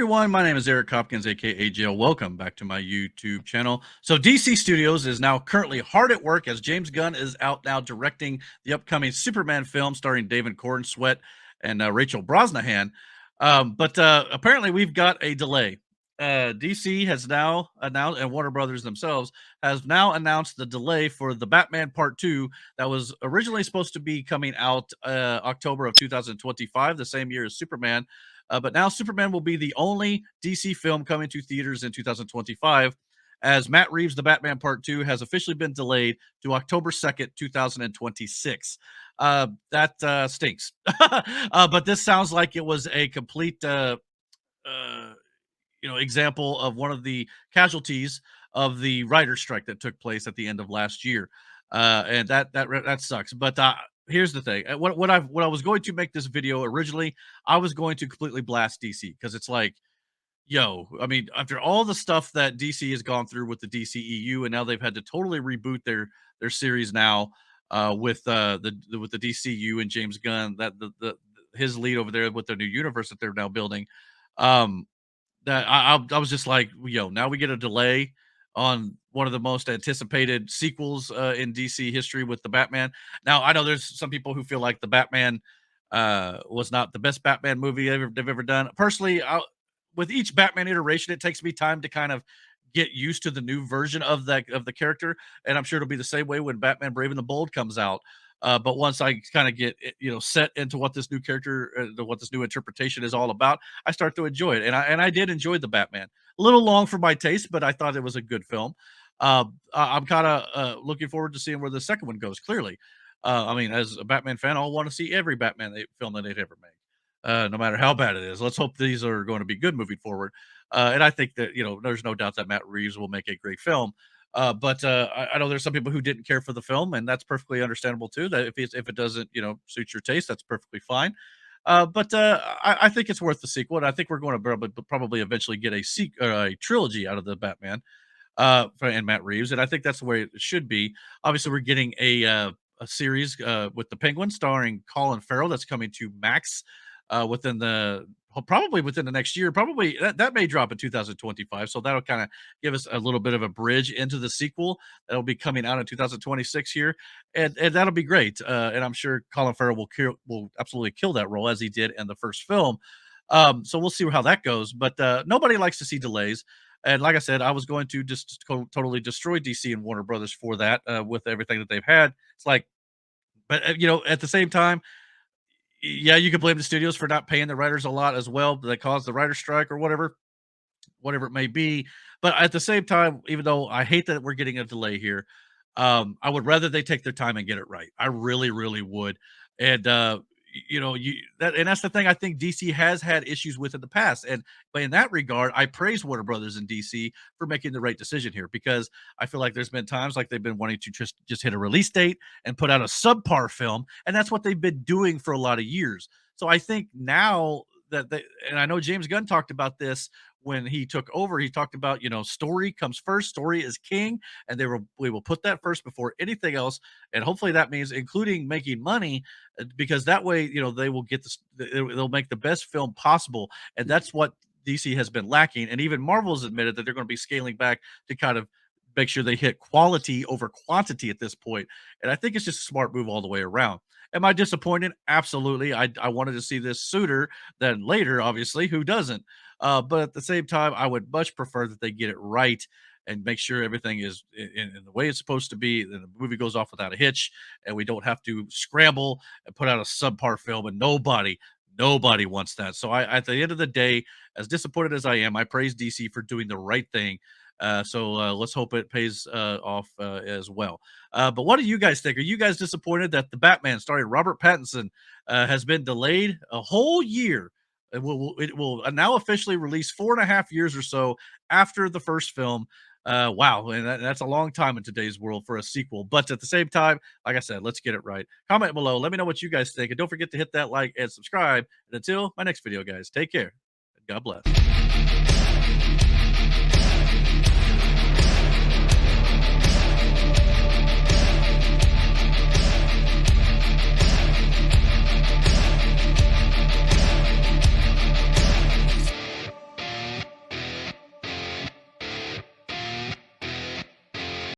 everyone, my name is Eric Hopkins, aka JEL. Welcome back to my YouTube channel. So DC Studios is now currently hard at work as James Gunn is out now directing the upcoming Superman film starring David Corn Sweat and Rachel Brosnahan. But apparently we've got a delay. DC has now announced, and Warner Brothers themselves has now announced the delay for the Batman Part 2 that was originally supposed to be coming out October of 2025, the same year as Superman. But now Superman will be the only DC film coming to theaters in 2025, as Matt Reeves' The Batman Part 2 has officially been delayed to October 2nd, 2026. That stinks. But this sounds like it was a complete example of one of the casualties of the writer's strike that took place at the end of last year, and that sucks. But here's the thing: what I was going to make this video originally, I was going to completely blast DC because it's like, yo, I mean, after all the stuff that DC has gone through with the DCEU, and now they've had to totally reboot their series now with with the DCU and James Gunn, that the his lead over there with their new universe that they're now building. Um, that I was just like, yo, now we get a delay on one of the most anticipated sequels in DC history with the Batman. Now, I know there's some people who feel like the Batman was not the best Batman movie they've ever done. Personally, with each Batman iteration, it takes me time to kind of get used to the new version of the character, and I'm sure it'll be the same way when Batman Brave and the Bold comes out. But once I kind of get set into what this new character, what this new interpretation is all about, I start to enjoy it, and I did enjoy the Batman. A little long for my taste, but I thought it was a good film. I'm kind of looking forward to seeing where the second one goes. Clearly, I mean, as a Batman fan, I'll want to see every Batman film that they've ever made, no matter how bad it is. Let's hope these are going to be good moving forward. And I think that there's no doubt that Matt Reeves will make a great film. But I know there's some people who didn't care for the film, and that's perfectly understandable too. That if it doesn't suit your taste, that's perfectly fine. But I think it's worth the sequel, and I think we're going to probably eventually get a trilogy out of the Batman and Matt Reeves, and I think that's the way it should be. Obviously, we're getting a series with the Penguin starring Colin Farrell that's coming to Max probably within the next year. Probably that may drop in 2025, so that'll kind of give us a little bit of a bridge into the sequel that'll be coming out in 2026 here, and that'll be great. And I'm sure Colin Farrell will absolutely kill that role as he did in the first film. So we'll see how that goes. But nobody likes to see delays. And like I said, I was going to just totally destroy DC and Warner Brothers for that with everything that they've had. It's like, but at the same time, yeah, you could blame the studios for not paying the writers a lot as well that caused the writer's strike or whatever it may be. But at the same time, even though I hate that we're getting a delay here, I would rather they take their time and get it right. I really, really would. And that's the thing I think DC has had issues with in the past. And but in that regard, I praise Warner Brothers and DC for making the right decision here, because I feel like there's been times like they've been wanting to just hit a release date and put out a subpar film, and that's what they've been doing for a lot of years. So I think now and I know James Gunn talked about this when he took over. He talked about, story comes first, story is king, and we will put that first before anything else. And hopefully that means including making money, because that way, they will they'll make the best film possible. And that's what DC has been lacking. And even Marvel's admitted that they're going to be scaling back to kind of make sure they hit quality over quantity at this point. And I think it's just a smart move all the way around. Am I disappointed? Absolutely. I wanted to see this sooner than later, obviously. Who doesn't? But at the same time, I would much prefer that they get it right and make sure everything is in the way it's supposed to be. Then the movie goes off without a hitch, and we don't have to scramble and put out a subpar film. And nobody wants that. So at the end of the day, as disappointed as I am, I praise DC for doing the right thing. So let's hope it pays off as well. But what do you guys think? Are you guys disappointed that the Batman starring Robert Pattinson has been delayed a whole year? It will now officially release 4.5 years or so after the first film. Wow, and that's a long time in today's world for a sequel. But at the same time, like I said, let's get it right. Comment below. Let me know what you guys think. And don't forget to hit that like and subscribe. And until my next video, guys, take care. And God bless.